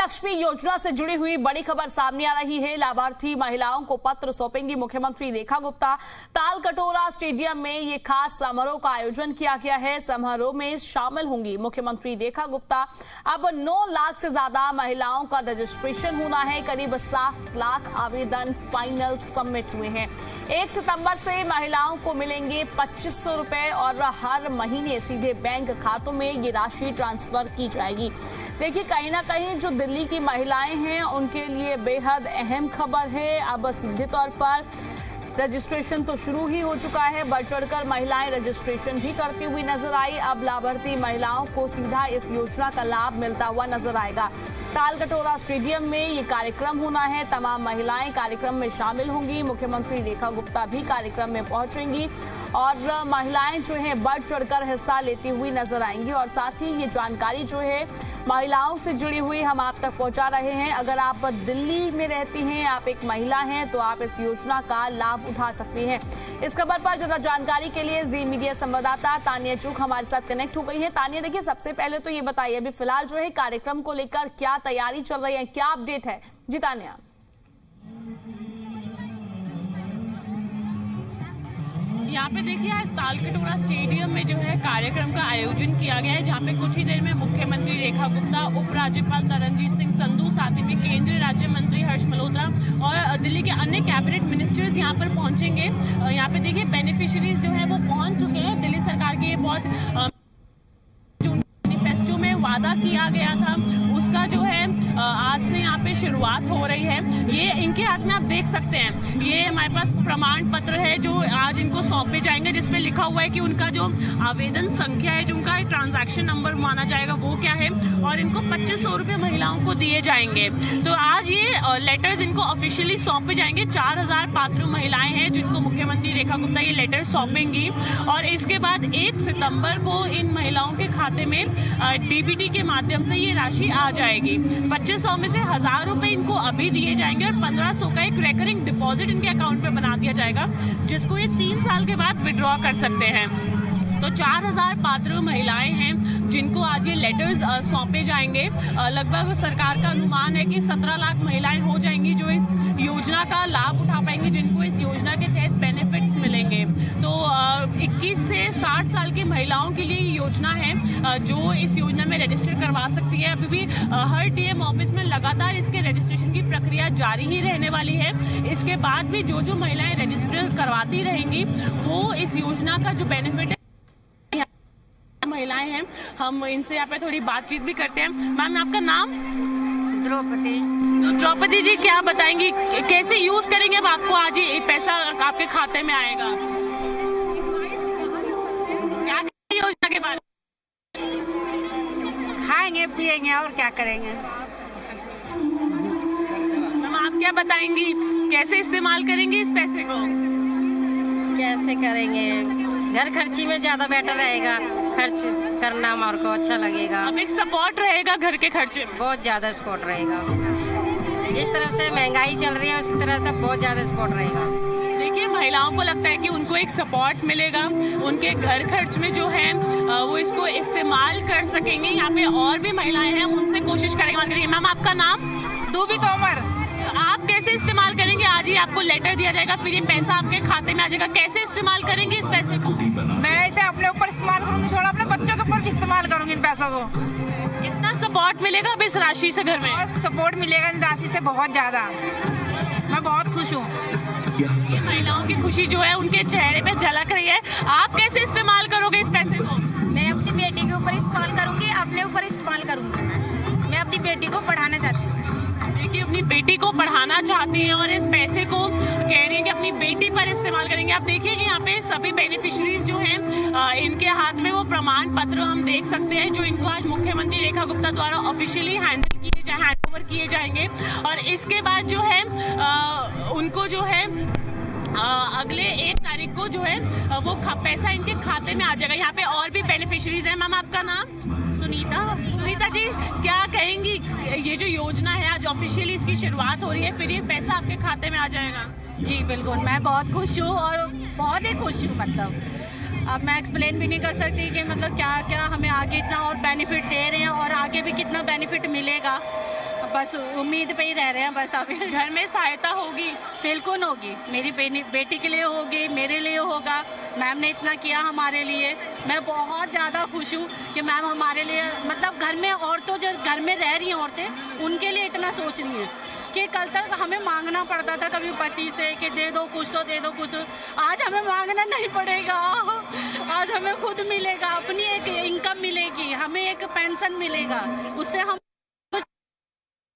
लक्ष्मी योजना से जुड़ी हुई बड़ी खबर सामने आ रही है। लाभार्थी महिलाओं को पत्र सौंपेंगी मुख्यमंत्री रेखा गुप्ता। तालकटोरा स्टेडियम में ये खास समारोह का आयोजन किया गया है। समारोह में शामिल होंगी मुख्यमंत्री रेखा गुप्ता। अब 9 लाख से ज्यादा महिलाओं का रजिस्ट्रेशन होना है। करीब 7 लाख आवेदन फाइनल सबमिट हुए हैं। 1 सितंबर से महिलाओं को मिलेंगे 2500 रुपए और हर महीने सीधे बैंक खातों में ये राशि ट्रांसफर की जाएगी। देखिए, कहीं ना कहीं जो दिल्ली की महिलाएं हैं उनके लिए बेहद अहम खबर है। अब सीधे तौर पर रजिस्ट्रेशन तो शुरू ही हो चुका है। बढ़ चढ़कर महिलाएं रजिस्ट्रेशन भी करती हुई नजर आई। अब लाभार्थी महिलाओं को सीधा इस योजना का लाभ मिलता हुआ नजर आएगा। तालकटोरा स्टेडियम में ये कार्यक्रम होना है। तमाम महिलाएं कार्यक्रम में शामिल होंगी। मुख्यमंत्री रेखा गुप्ता भी कार्यक्रम में पहुंचेंगी और महिलाएं जो है बढ़ चढ़कर हिस्सा लेती हुई नजर आएंगी। और साथ ही ये जानकारी जो है महिलाओं से जुड़ी हुई हम आप तक पहुंचा रहे हैं। अगर आप दिल्ली में रहती हैं, आप एक महिला हैं, तो आप इस योजना का लाभ उठा सकती हैं। इस खबर पर ज्यादा जानकारी के लिए जी मीडिया संवाददाता तानिया चूक हमारे साथ कनेक्ट हो गई है। तानिया, देखिए, सबसे पहले तो ये बताइए अभी फिलहाल जो है कार्यक्रम को लेकर क्या तैयारी चल रही है, क्या अपडेट है? जी तानिया। यहाँ पे देखिए, आज तालकटोरा स्टेडियम में जो है कार्यक्रम का आयोजन किया गया है, जहाँ पे कुछ ही देर में मुख्यमंत्री रेखा गुप्ता, उपराज्यपाल तरनजीत सिंह संधू, साथ ही में केंद्रीय राज्य मंत्री हर्ष मल्होत्रा और दिल्ली के अन्य कैबिनेट मिनिस्टर्स यहाँ पर पहुंचेंगे। यहाँ पे देखिए बेनिफिशियरीज जो है वो पहुंच चुके हैं। दिल्ली सरकार के बहुत जो मैनिफेस्टो में वादा किया गया था उसका जो है आज से यहाँ पे शुरुआत हो रही है। ये इनके हाथ में आप देख सकते हैं, ये हमारे पास प्रमाण पत्र है जो आज इनको सौंपे जाएंगे, जिसमें लिखा हुआ है कि उनका जो आवेदन संख्या है, जो उनका ट्रांजैक्शन नंबर माना जाएगा वो क्या है, और इनको 2500 रुपये महिलाओं को दिए जाएंगे। तो आज ये लेटर्स इनको ऑफिशियली सौंपे जाएंगे। 4000 पात्र महिलाएं हैं जिनको मुख्यमंत्री रेखा गुप्ता ये लेटर सौंपेंगी और इसके बाद 1 सितंबर को इन महिलाओं के खाते में डीबीटी के माध्यम से ये राशि आ जाएगी। 2500 में से 1000 रुपए इनको अभी दिए जाएंगे और 1500 का एक रेकरिंग डिपॉजिट इनके अकाउंट में बना दिया जाएगा, जिसको ये 3 साल के बाद विड्रॉ कर सकते हैं। तो 4000 पात्र महिलाएं हैं जिनको आज ये लेटर्स सौंपे जाएंगे। लगभग सरकार का अनुमान है कि 17 लाख महिलाएं हो जाएंगी जो इस योजना का लाभ उठा पाएंगे, जिनको इस योजना के तहत बेनिफिट्स मिलेंगे। तो 21 से 60 साल की महिलाओं के लिए योजना है जो इस योजना में रजिस्टर करवा सकती है। अभी भी हर डीएम ऑफिस में लगातार इसके रजिस्ट्रेशन की प्रक्रिया जारी ही रहने वाली है। इसके बाद भी जो महिलाएं रजिस्टर करवाती रहेंगी वो इस योजना का जो बेनिफिट है, महिलाएं हैं, हम इनसे यहाँ पे थोड़ी बातचीत भी करते हैं। मैम, आपका नाम? द्रौपदी। द्रौपदी जी, क्या बताएंगी, कैसे यूज करेंगे अब आपको आज ये पैसा आपके खाते में आएगा? क्या योजना के बारे में? खाएंगे पिएंगे और क्या करेंगे। मैम, आप क्या बताएंगी, कैसे इस्तेमाल करेंगे इस पैसे को? कैसे करेंगे, घर खर्ची में ज्यादा बेटर रहेगा, खर्च करना हमारे को अच्छा लगेगा। अब एक सपोर्ट रहेगा घर के खर्चे में, बहुत ज्यादा सपोर्ट रहेगा। जिस तरह से महंगाई चल रही है उस तरह से बहुत ज्यादा सपोर्ट रहेगा। देखिए, महिलाओं को लगता है कि उनको एक सपोर्ट मिलेगा, उनके घर खर्च में जो है वो इसको इस्तेमाल कर सकेंगे। यहाँ पे और भी महिलाएं हैं, उनसे कोशिश करेंगे। मैम, आपका नाम? दूबी तोमर। आप कैसे इस्तेमाल करेंगे? आज ही आपको लेटर दिया जाएगा, फिर ये पैसा आपके खाते में आ जाएगा। कैसे इस्तेमाल करेंगे इस पैसे को? मैं इसे अपने ऊपर इस्तेमाल करूंगी, थोड़ा अपने बच्चों के ऊपर भी इस्तेमाल करूंगी इन पैसों को। कितना सपोर्ट मिलेगा अब इस राशि से घर में? बहुत सपोर्ट मिलेगा इन राशि से, बहुत ज्यादा। मैं बहुत खुश हूँ। ये महिलाओं की खुशी जो है उनके चेहरे पे झलक रही है। आप कैसे इस्तेमाल करोगे इस पैसे को? मैं अपनी बेटी के ऊपर इस्तेमाल करूंगी, अपने ऊपर इस्तेमाल करूंगी। मैं अपनी बेटी को पढ़ाना चाहती हूँ। देखिए, अपनी बेटी को पढ़ाना चाहती हैं और इस पैसे को कह रही हैं कि अपनी बेटी पर इस्तेमाल करेंगे। आप देखिए कि यहाँ पे सभी बेनिफिशरीज जो हैं इनके हाथ में वो प्रमाण पत्र हम देख सकते हैं जो इनको आज मुख्यमंत्री रेखा गुप्ता द्वारा ऑफिशियली हैंड ओवर किए जाएंगे। और इसके बाद जो है उनको जो है अगले 1 तारीख को जो है वो पैसा इनके खाते में आ जाएगा। यहाँ पे और भी बेनिफिशरीज हैं। मैम, आपका नाम? सुनीता। सुनीता जी, क्या कहेंगी, ये जो योजना है आज ऑफिशियली इसकी शुरुआत हो रही है, फिर ये पैसा आपके खाते में आ जाएगा? जी बिल्कुल, मैं बहुत खुश हूँ और बहुत ही खुश हूँ। मतलब अब मैं एक्सप्लेन भी नहीं कर सकती कि मतलब क्या क्या हमें आगे इतना और बेनिफिट दे रहे हैं और आगे भी कितना बेनिफिट मिलेगा। बस उम्मीद पे ही रह रहे हैं बस अभी। घर में सहायता होगी? बिल्कुल होगी, मेरी बेटी के लिए होगी, मेरे लिए होगा। मैम ने इतना किया हमारे लिए, मैं बहुत ज़्यादा खुश हूँ कि मैम हमारे लिए, मतलब घर में औरतों, जो घर में रह रही हैं औरतें, उनके लिए इतना सोच रही हैं कि कल तक हमें मांगना पड़ता था कभी पति से कि दे दो कुछ, तो दे दो कुछ। आज हमें मांगना नहीं पड़ेगा, आज हमें खुद मिलेगा, अपनी एक इनकम मिलेगी, हमें एक पेंशन मिलेगा, उससे हम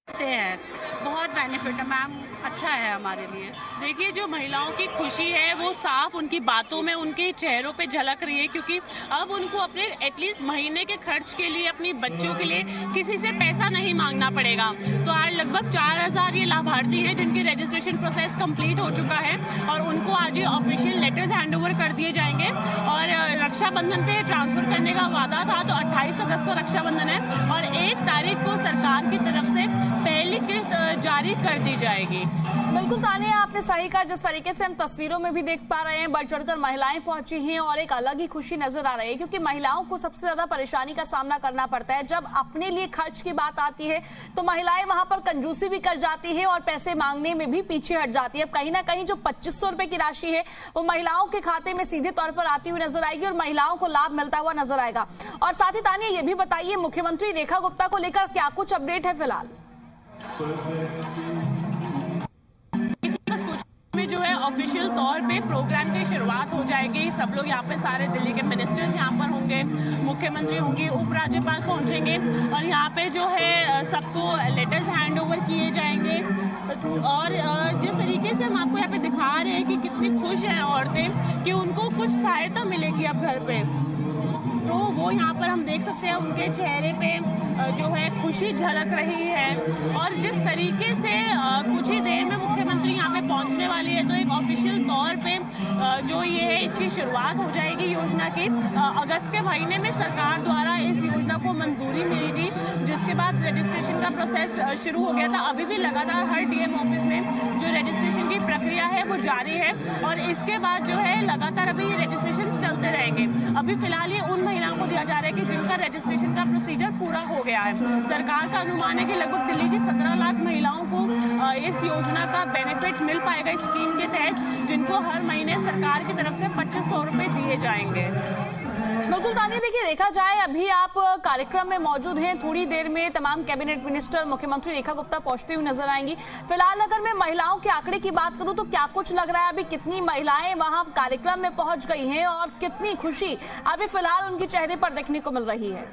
हैं। बहुत बेनिफिट है मैम, अच्छा है हमारे लिए। देखिए, जो महिलाओं की खुशी है वो साफ उनकी बातों में, उनके चेहरों पे झलक रही है, क्योंकि अब उनको अपने एटलीस्ट महीने के खर्च के लिए, अपनी बच्चों के लिए किसी से पैसा नहीं मांगना पड़ेगा। तो आज लगभग 4000 ये लाभार्थी हैं जिनकी रजिस्ट्रेशन प्रोसेस कंप्लीट हो चुका है और उनको आज ये ऑफिशियल लेटर्स हैंडओवर कर दिए जाएंगे। और रक्षाबंधन पे ट्रांसफर करने का वादा था, तो 28 अगस्त को रक्षाबंधन है और 1 तारीख को सरकार की तरफ से पहली किस्त जारी कर दी जाएगी। बिल्कुल तानिया, आपने सही कहा। जिस तरीके से हम तस्वीरों में भी देख पा रहे हैं, बढ़ चढ़कर महिलाएं पहुंची हैं और एक अलग ही खुशी नजर आ रही है, क्योंकि महिलाओं को सबसे ज्यादा परेशानी का सामना करना पड़ता है। जब अपने लिए खर्च की बात आती है तो महिलाएं वहां पर कंजूसी भी कर जाती है और पैसे मांगने में भी पीछे हट जाती है। अब कहीं ना कहीं जो 2500 रुपए की राशि है वो महिलाओं के खाते में सीधे तौर पर आती हुई नजर आएगी और महिलाओं को लाभ मिलता हुआ नजर आएगा। और साथ ही तानिया, ये भी बताइए, मुख्यमंत्री रेखा गुप्ता को लेकर क्या कुछ अपडेट है फिलहाल? में जो है ऑफिशियल तौर पे प्रोग्राम की शुरुआत हो जाएगी। सब लोग यहाँ पे, सारे दिल्ली के मिनिस्टर्स यहाँ पर होंगे, मुख्यमंत्री होंगी, उपराज्यपाल पहुँचेंगे और यहाँ पे जो है सबको लेटर्स हैंड ओवर किए जाएंगे। और जिस तरीके से हम आपको यहाँ पे दिखा रहे हैं कि कितनी खुश हैं औरतें कि उनको कुछ सहायता मिलेगी अब घर पे, तो वो यहाँ पर हम देख सकते हैं उनके चेहरे पे जो है खुशी झलक रही है। और जिस तरीके से कुछ ही देर में मुख्यमंत्री यहाँ पे पहुँचने वाली है, तो एक ऑफिशियल तौर पे जो ये है इसकी शुरुआत हो जाएगी योजना की। अगस्त के महीने में सरकार द्वारा इस योजना को मंजूरी मिली थी, जिसके बाद रजिस्ट्रेशन का प्रोसेस शुरू हो गया था। अभी भी लगातार हर डीएम ऑफिस में जो रजिस्ट्रेशन की प्रक्रिया है वो जारी है और इसके बाद जो है लगातार अभी ये रजिस्ट्रेशन चलते रहेंगे। अभी फिलहाल ये उन महिलाओं को दिया जा रहा है कि जिनका रजिस्ट्रेशन का प्रोसीजर पूरा हो गया है। सरकार का अनुमान है कि लगभग दिल्ली की 17 लाख महिलाओं को इस योजना का बेनिफिट मिल पाएगा इस स्कीम के तहत, जिनको हर महीने सरकार की तरफ से 2500 रुपए दिए जाएंगे। बिल्कुल तानिया, देखिए, देखा जाए अभी आप कार्यक्रम में मौजूद हैं, थोड़ी देर में तमाम कैबिनेट मिनिस्टर, मुख्यमंत्री रेखा गुप्ता पहुंचती हुई नजर आएंगी। फिलहाल अगर मैं महिलाओं के आंकड़े की बात करूं तो क्या कुछ लग रहा है, अभी कितनी महिलाएं वहां कार्यक्रम में पहुंच गई हैं और कितनी खुशी अभी फिलहाल उनके चेहरे पर देखने को मिल रही है?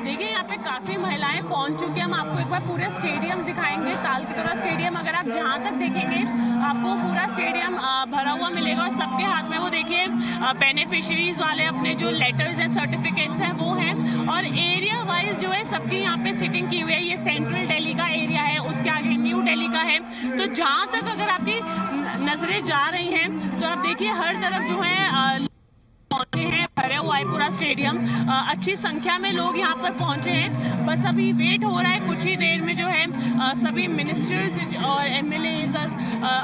देखिए, यहाँ पे काफी महिलाएं पहुंच चुकी हैं। हम आपको एक बार पूरे स्टेडियम दिखाएंगे, तालकटोरा स्टेडियम। अगर आप जहाँ तक देखेंगे आपको पूरा स्टेडियम भरा हुआ मिलेगा और सबके हाथ में वो देखिए बेनिफिशियरीज वाले अपने जो लेटर्स हैं, सर्टिफिकेट्स हैं वो हैं। और एरिया वाइज जो है सबकी यहाँ पे सिटिंग की हुई है। ये सेंट्रल दिल्ली का एरिया है, उसके आगे न्यू दिल्ली का है। तो जहाँ तक अगर आपकी नजरें जा रही हैं तो आप देखिए हर तरफ जो है पहुंचे हैं, भरा हुआ है पूरा स्टेडियम। अच्छी संख्या में लोग यहाँ पर पहुंचे हैं। बस अभी वेट हो रहा है, कुछ ही देर में जो है सभी मिनिस्टर्स और एमएलएज,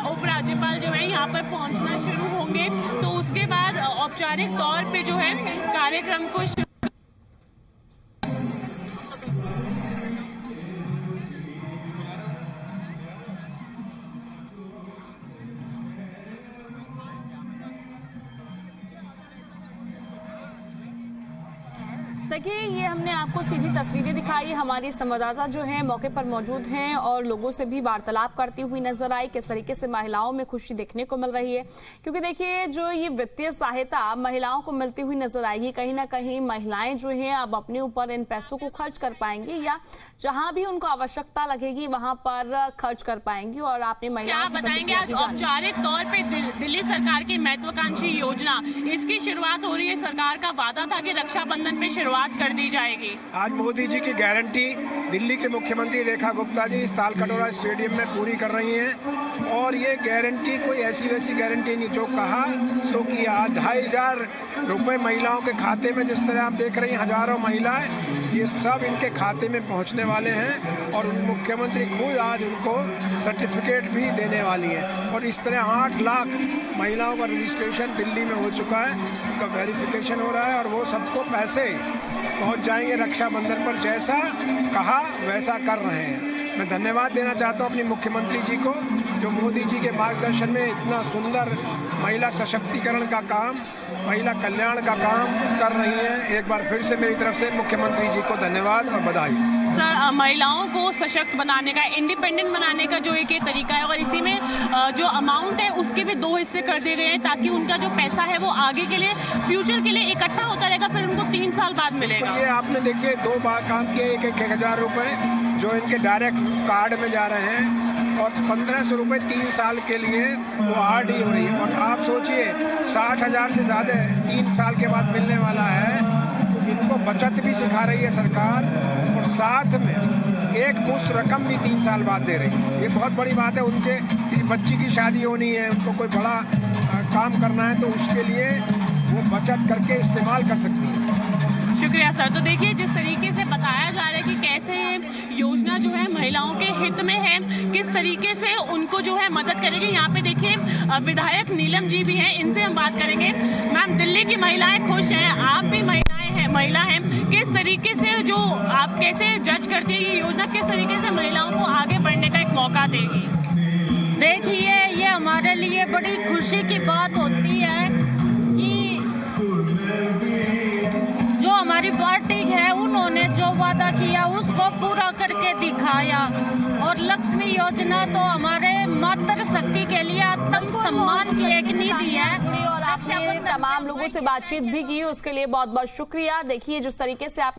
उपराज्यपाल जो है यहाँ पर पहुंचना शुरू होंगे। तो उसके बाद औपचारिक तौर पे जो है कार्यक्रम को देखिए, ये हमने आपको सीधी तस्वीरें दिखाई। हमारी संवाददाता जो हैं मौके पर मौजूद हैं और लोगों से भी वार्तालाप करती हुई नजर आई, किस तरीके से महिलाओं में खुशी देखने को मिल रही है। क्योंकि देखिए, जो ये वित्तीय सहायता महिलाओं को मिलती हुई नजर आएगी, कहीं ना कहीं महिलाएं जो हैं अब अपने ऊपर इन पैसों को खर्च कर पाएंगी या जहां भी उनको आवश्यकता लगेगी वहां पर खर्च कर पाएंगी। और आपने महिलाओं क्या बताएंगे आज औपचारिक तौर पे दिल्ली सरकार की महत्वाकांक्षी योजना, इसकी शुरुआत हो रही है। सरकार का वादा था कि रक्षाबंधन में शुरुआत कर दी जाएगी। आज मोदी जी की गारंटी दिल्ली के मुख्यमंत्री रेखा गुप्ता जी इस तालकटोरा स्टेडियम में पूरी कर रही हैं। और ये गारंटी कोई ऐसी वैसी गारंटी नहीं, जो कहा सो किया। 2500 रुपये महिलाओं के खाते में, जिस तरह आप देख रही हैं हजारों महिलाएं, ये सब इनके खाते में पहुंचने वाले हैं। और मुख्यमंत्री खुद आज उनको सर्टिफिकेट भी देने वाली है। और इस तरह 8 लाख महिलाओं का रजिस्ट्रेशन दिल्ली में हो चुका है, उनका वेरिफिकेशन हो रहा है और वो सबको पैसे पहुंच जाएंगे रक्षाबंधन पर। जैसा कहा वैसा कर रहे हैं। मैं धन्यवाद देना चाहता हूं अपनी मुख्यमंत्री जी को, जो मोदी जी के मार्गदर्शन में इतना सुंदर महिला सशक्तिकरण का काम, महिला कल्याण का काम कर रही हैं। एक बार फिर से मेरी तरफ से मुख्यमंत्री जी को धन्यवाद और बधाई। सर, महिलाओं को सशक्त बनाने का, इंडिपेंडेंट बनाने का जो एक तरीका है, और इसी में जो अमाउंट है उसके भी 2 हिस्से कर दिए गए हैं, ताकि उनका जो पैसा है वो आगे के लिए, फ्यूचर के लिए इकट्ठा होता रहेगा, फिर उनको 3 साल बाद मिलेगा। ये आपने देखिए 2 बार काम किए, 1,000 रुपये जो इनके डायरेक्ट कार्ड में जा रहे हैं, और 1,500 रुपये 3 साल के लिए वो RD हो रही है। और आप सोचिए 60,000 से ज़्यादा 3 साल के बाद मिलने वाला है। तो इनको बचत भी सिखा रही है सरकार, और साथ में एक मुश्त रकम भी 3 साल बाद दे रही है। ये बहुत बड़ी बात है। उनके किसी बच्ची की शादी होनी है, उनको कोई बड़ा काम करना है, तो उसके लिए वो बचत करके इस्तेमाल कर सकती है। शुक्रिया सर। तो देखिए, जिस तरीके से बताया जा रहा है कि कैसे योजना जो है महिलाओं के हित में है, किस तरीके से उनको जो है मदद करेगी। यहाँ पे देखिए विधायक नीलम जी भी हैं, इनसे हम बात करेंगे। मैम, दिल्ली की महिलाएं खुश हैं, आप भी महिला हैं, किस तरीके से, जो आप कैसे जज करती है ये योजना, किस तरीके से महिलाओं को आगे बढ़ने का एक मौका देगी? देखिए, ये हमारे लिए बड़ी खुशी की बात होती है कि जो हमारी पार्टी है उन्होंने जो वादा किया उसको पूरा करके दिखाया। और लक्ष्मी योजना तो हमारे मातृ शक्ति के लिए आत्म सम्मान की एक निधि है। और आपने तमाम लोगों से बातचीत भी की, उसके लिए बहुत बहुत शुक्रिया। देखिए जिस तरीके से आप